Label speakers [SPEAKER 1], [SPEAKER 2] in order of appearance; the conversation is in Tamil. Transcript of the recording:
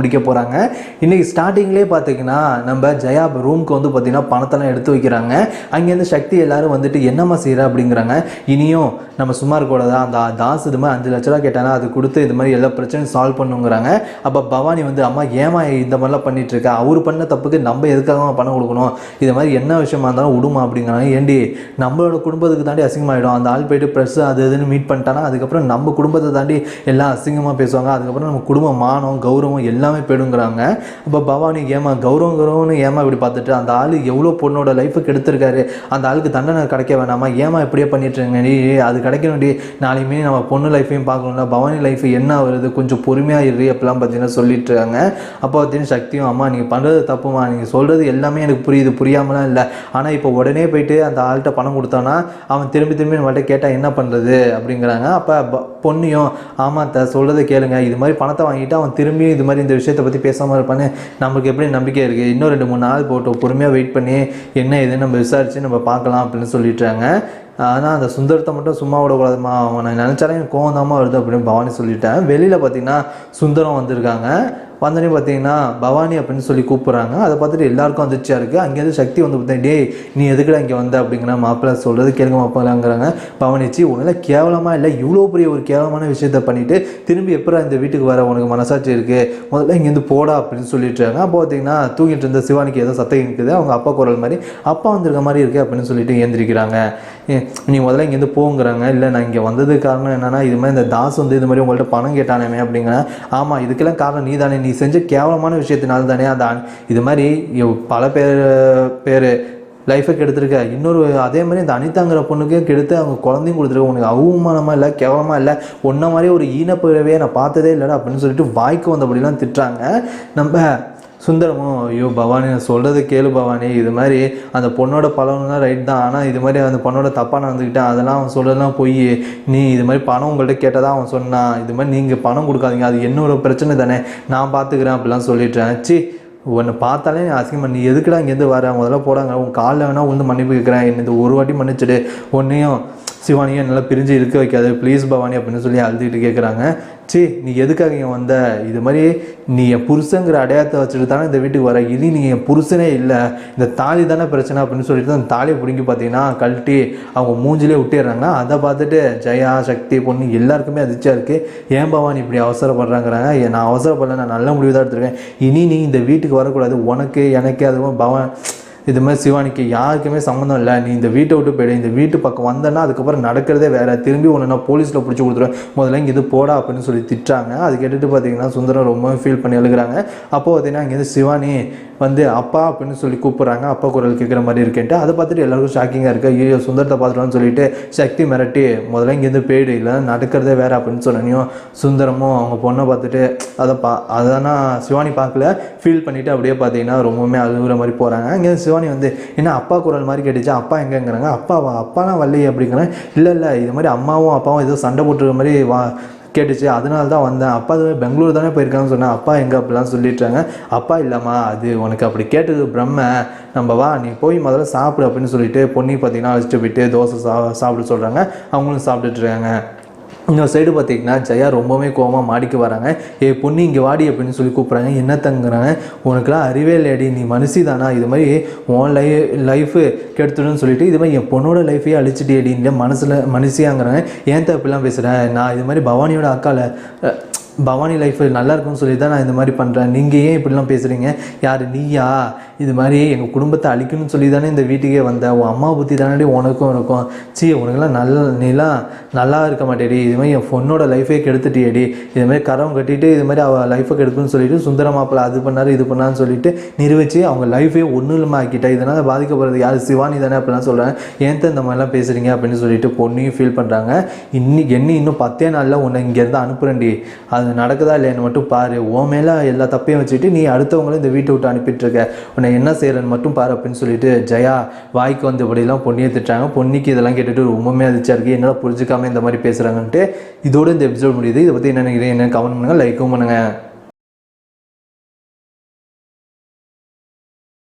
[SPEAKER 1] பிடிக்க போகிறாங்க. இன்றைக்கி ஸ்டார்டிங்லேயே பார்த்தீங்கன்னா நம்ம ஜெயா ரூமுக்கு வந்து பார்த்திங்கன்னா பணத்தெல்லாம் எடுத்து வைக்கிறாங்க. அங்கேருந்து சக்தி எல்லோரும் வந்துட்டு என்னம்மா செய்கிற அப்படிங்கிறாங்க. இனியும் நம்ம சும்மா இருக்கக்கூடாதா, அந்த தாஸ் இது மாதிரி 5 லட்ச ரூபா கேட்டானா அது கொடுத்து இது மாதிரி எல்லா பிரச்சனையும் சால்வ் பண்ணுங்கிறாங்க. அப்போ பவானி வந்து அம்மா ஏமா இந்த மாதிரிலாம் பண்ணிகிட்ருக்கா, அவர் பண்ண தப்புக்கு நம்ம எதுக்காக பணம் கொடுக்கணும், இது மாதிரி என்ன விஷயமா இருந்தாலும் விடுமா அப்படிங்கிறாங்க. ஏண்டி நம்மளோட குடும்பத்துக்கு தாண்டி அசிங்கமாகிடும், அந்த ஆள் போய்ட்டு ப்ரெஸ் அது இதுன்னு மீட் பண்ணிட்டானா அதுக்கப்புறம் நம்ம குடும்பத்தை தாண்டி எல்லாம் அசிங்கமாக பேசுவாங்க, அதுக்கப்புறம் நம்ம குடும்பம் மானம் கௌரவம் எல்லாம் போயிடுங்கிறாங்க. அப்போ பவானி ஏமா கௌரவம்னு ஏமா இப்படி பார்த்துட்டு, அந்த ஆள் எவ்வளோ பொண்ணோட லைஃபுக்கு எடுத்திருக்காரு, அந்த ஆளுக்கு தண்டனை கிடைக்க வேணாமா, ஏமா இப்படியே பண்ணிட்டுருங்க நீ, அது கிடைக்கணும்டி, நாளையுமே நம்ம பொண்ணு லைஃப்பையும் பார்க்கணும்ல, பவானி லைஃப் என்ன வருது கொஞ்சம் பொறுமையாக இரு அப்படிலாம் பார்த்தீங்கன்னா சொல்லிட்டு இருக்காங்க. அப்போ பார்த்தீங்கன்னா சக்தியும் அம்மா நீங்கள் பண்ணுறது தப்புமா, நீங்கள் சொல்கிறது எல்லாமே எனக்கு புரியுது, புரியாமலாம் இல்லை, ஆனால் இப்போ உடனே போயிட்டு அந்த ஆள்கிட்ட பணம் கொடுத்தானா அவன் திரும்பி நம்மள்கிட்ட கேட்டால் என்ன பண்ணுறது அப்படிங்கிறாங்க. அப்போ பொண்ணையும் ஆமாம் சொல்கிறத கேளுங்க, இது மாதிரி பணத்தை வாங்கிட்டு அவன் திரும்பி இது மாதிரி இந்த விஷயத்தை பற்றி பேசாமல் இருப்பான்னு நம்மளுக்கு எப்படி நம்பிக்கை இருக்குது, இன்னும் 2-3 நாள் போட்டு பொறுமையாக வெயிட் பண்ணி என்ன இதுன்னு நம்ம விசாரித்து நம்ம பார்க்கலாம் அப்படின்னு சொல்லிட்டாங்க. ஆனால் அந்த சுந்தரத்தை மட்டும் சும்மா விடக்கூடாதுமா, அவனை நினச்சாலே எனக்கு கோவம் தாமா வருது அப்படின்னு பவானி சொல்லிட்டேன். வெளியில் பார்த்தீங்கன்னா சுந்தரம் வந்திருக்காங்க. வந்தோடனே பார்த்தீங்கன்னா பவானி அப்படின்னு சொல்லி கூப்பிட்றாங்க. அதை பார்த்துட்டு எல்லாருக்கும் அதிர்ச்சியாக இருக்குது. அங்கேருந்து சக்தி வந்து பார்த்தீங்கன்னா டே நீ எதுக்குடா இங்கே வந்த அப்படிங்கிற மாப்பிள்ளை சொல்கிறது கேளுங்க மாப்பிள்ளைங்கிறாங்க. பவானிச்சு உன்னால கேவலமாக இல்லை, இவ்வளோ பெரிய ஒரு கேவலமான விஷயத்த பண்ணிவிட்டு திரும்பி எப்போ இந்த வீட்டுக்கு வர உனக்கு மனசாட்சி இருக்குது, முதல்ல இங்கேருந்து போடா அப்படின்னு சொல்லிட்டுருக்காங்க. அப்போ பார்த்தீங்கன்னா தூங்கிட்டு இருந்த சிவானிக்கு ஏதோ சத்தம் இருக்குது, அவங்க அப்பா குரல் மாதிரி அப்பா வந்திருக்க மாதிரி இருக்குது அப்படின்னு சொல்லிட்டு ஏந்திரிக்கிறாங்க. நீ முதல்ல இங்கேருந்து போங்கிறாங்க. இல்லை நான் இங்கே வந்ததுக்கு காரணம் என்னென்னா இது மாதிரி இந்த தாஸ் வந்து இது மாதிரி உங்கள்கிட்ட பணம் கேட்டானே அப்படிங்கிறேன். ஆமாம் இதுக்கெல்லாம் காரணம் நீ தானே, நீ செஞ்ச கேவலமான விஷயத்தினால தானே அந்த இது மாதிரி பல பேர் லைஃபை கெடுத்துருக்க, இன்னொரு அதே மாதிரி இந்த அனிதாங்கிற பொண்ணுக்கே கெடுத்து அவங்க குழந்தையும் கொடுத்துருக்க, உனக்கு அவமானமாக இல்லை கேவலமாக இல்லை, ஒன்றை மாதிரி ஒரு ஈனப்பிறவே நான் பார்த்ததே இல்லைடா அப்படின்னு சொல்லிட்டு வாய்க்கு வந்தபடிலாம் திட்டுறாங்க. நம்ம சுந்தரமும் ஐயோ பவானி நான் சொல்கிறது கேளு பவானி, இது மாதிரி அந்த பொண்ணோட பழம்லாம் ரைட் தான், ஆனால் இது மாதிரி அந்த பொண்ணோட தப்பாக நடந்துக்கிட்டேன், அதெல்லாம் அவன் சொல்கிறதுலாம் போய் நீ இது மாதிரி பணம் உங்கள்கிட்ட கேட்டதான் அவன் சொன்னான், இது மாதிரி நீங்கள் பணம் கொடுக்காதீங்க, அது என்னோட பிரச்சனை தானே, நான் பார்த்துக்கிறேன் அப்படிலாம் சொல்லிட்டேன். சி உன்னை பார்த்தாலே நீ அசிங்கமாக, நீ எதுக்குடா இங்கேருந்து வர, முதல்ல போடாங்க, உன் காலில் வேணால் வந்து மன்னிப்பு கேட்குறேன், என்ன இது ஒரு வாட்டி மன்னிச்சுடு, ஒன்றையும் சிவானியும் நல்லா பிரிஞ்சு இருக்க வைக்காது ப்ளீஸ் பவானி அப்படின்னு சொல்லி அழுதுகிட்டு கேட்குறாங்க. சி நீ எதுக்காக இங்கே வந்த, இது மாதிரி நீ என் புருஷங்கிற அடையாளத்தை வச்சுட்டு தானே இந்த வீட்டுக்கு வர, இது நீ என் புருஷனே இல்லை, இந்த தாலி தானே பிரச்சனை அப்படின்னு சொல்லிட்டு அந்த தாலியை பிடிங்கி பார்த்தீங்கன்னா கழட்டி அவங்க மூஞ்சிலே விட்டுடுறாங்க. அதை பார்த்துட்டு ஜெயா சக்தி பொண்ணு எல்லாருக்குமே அதிர்ச்சியாக இருக்குது. ஏன் பவானி இப்படி அவசரப்படுறாங்கிறாங்க. நான் அவசரப்படல, நான் நல்ல முடிவு தான் எடுத்துருக்கேன், இனி நீ இந்த வீட்டுக்கு வரக்கூடாது, உனக்கு எனக்கு அதுவும் பவான் இது மாதிரி சிவானிக்கு யாருக்குமே சம்மந்தம் இல்லை, நீ இந்த வீட்டை விட்டு போய்டு, இந்த வீட்டு பக்கம் வந்தேன்னா அதுக்கப்புறம் நடக்கிறதே வேறு, திரும்பி ஒன்று நான் போலீஸில் பிடிச்சி கொடுத்துருவேன், முதல்ல இங்கே இது போடா அப்படின்னு சொல்லி திட்டுறாங்க. அது கேட்டுட்டு பார்த்தீங்கன்னா சுந்தரம் ரொம்ப ஃபீல் பண்ணி எழுதுறாங்க. அப்போது பார்த்தீங்கன்னா இங்கேருந்து சிவானி வந்து அப்பா அப்படின்னு சொல்லி கூப்பிட்றாங்க, அப்பா குரல் கேட்குற மாதிரி இருக்கேன்ட்டு. அதை பார்த்துட்டு எல்லாருக்கும் ஷாக்கிங்காக இருக்குது. ஐயோ சுந்தரத்தை பார்த்துட்டோன்னு சொல்லிட்டு சக்தி மிரட்டி முதல்ல இங்கேருந்து போய்டு, இல்லை நடக்கிறதே வேறு அப்படின்னு சொன்னியும் சுந்தரமும் அவங்க பொண்ணை பார்த்துட்டு அதனா சிவானி பார்க்கல, ஃபீல் பண்ணிவிட்டு அப்படியே பார்த்தீங்கன்னா ரொம்பவுமே அழுகுற மாதிரி போகிறாங்க. இங்கேருந்து சிவானி வந்து என்ன அப்பா குரல் மாதிரி கேட்டுச்சு, அப்பா எங்கேங்கிறாங்க. அப்பாலாம் வரலையே அப்படிங்கிறேன். இல்லை இது மாதிரி அம்மாவும் அப்பாவும் ஏதோ சண்டை போட்டுருக்க மாதிரி கேட்டுச்சு, அதனால தான் வந்தேன், அப்பா பெங்களூர் தானே போயிருக்காங்கன்னு சொன்னேன், அப்பா எங்கே அப்படிலாம் சொல்லிட்டுறாங்க. அப்பா இல்லைம்மா அது உனக்கு அப்படி கேட்டது பிரம்ம, நம்ம வா நீ போய் முதல்ல சாப்பிடு அப்படின்னு சொல்லிட்டு பொண்ணி பார்த்தீங்கன்னா வச்சுட்டு போயிட்டு தோசை சாப்பிட சொல்கிறாங்க. அவங்களும் சாப்பிட்டுட்ருக்காங்க. இன்னொரு சைடு பார்த்திங்கன்னா ஜெயா ரொம்பவே கோவமாக மாடிக்கு வராங்க. பொண்ணு இங்கே வாடி அப்படின்னு சொல்லி கூப்பிட்றாங்க. என்ன தங்குறாங்க, உனக்குலாம் அறிவே இல்லையாடி, நீ மனுஷி தானா, இது மாதிரி உன் லைஃபு கெடுத்துடுன்னு சொல்லிட்டு இது மாதிரி என் பொண்ணோட லைஃபையே அழிச்சிட்டேடி, இந்த மனசில் மனுஷியாங்கிறாங்க. ஏன் இப்படிலாம் பேசுகிறேன், நான் இது மாதிரி பவானியோட அக்கால பவானி லைஃப் நல்லா இருக்குன்னு சொல்லி தான் நான் இந்த மாதிரி பண்ணுறேன், நீங்கள் ஏன் இப்படிலாம் பேசுகிறீங்க, யார் நீயா, இது மாதிரி எங்கள் குடும்பத்தை அழிக்கணும்னு சொல்லி தானே இந்த வீட்டுக்கே வந்தேன், உன் அம்மா புத்தி தானே உனக்கும் இருக்கும், சி உனக்கெல்லாம் நீலாம் நல்லா இருக்க மாட்டேடி, இது மாதிரி என் பொண்ணோட லைஃபே கெடுத்துட்டியேடி, இது மாதிரி கரம் கட்டிட்டு இது மாதிரி அவள் லைஃபை கெடுக்குன்னு சொல்லிட்டு சுந்தர மாப்பிள்ளை அது பண்ணார் இது பண்ணான்னு சொல்லிட்டு நிரூபித்து அவங்க லைஃபே ஒன்றும் இல்லாமல் ஆக்கிட்டா, இதனால் பாதிக்கப்படுறது யார், சிவானி தானே அப்படிலாம் சொல்கிறேன், ஏன் இந்த மாதிரிலாம் பேசுகிறீங்க அப்படின்னு சொல்லிட்டு பொண்ணையும் ஃபீல் பண்ணுறாங்க. இன்னும் 10 நாளில் உன்னை இங்கேருந்து அனுப்புகிறேன்டி, அது நடக்குதா இல்லைன்னு மட்டும் பாரு, உன் மேலே எல்லா தப்பையும் வச்சுட்டு நீ அடுத்தவங்களும் இந்த வீட்டை விட்டு அனுப்பிட்டுருக்க, உன்னை என்ன செய்கிறன்னு மட்டும் பாரு அப்படின்னு சொல்லிட்டு ஜெயா வாய்க்கு வந்து இப்படிலாம் பொண்ணியை திட்டுறாங்க. பொண்ணிக்கு இதெல்லாம் கேட்டுட்டு ரொம்பவுமே அதிர்ச்சியாக இருக்குது, என்னால் புரிஞ்சுக்காமல் இந்த மாதிரி பேசுகிறாங்கன்ட்டு. இதோடு இந்த எபிசோட் முடியுது. இதை பற்றி என்ன நினைக்கிறேன், என்ன கமெண்ட் பண்ணுங்கள், லைக்கும் பண்ணுங்கள்.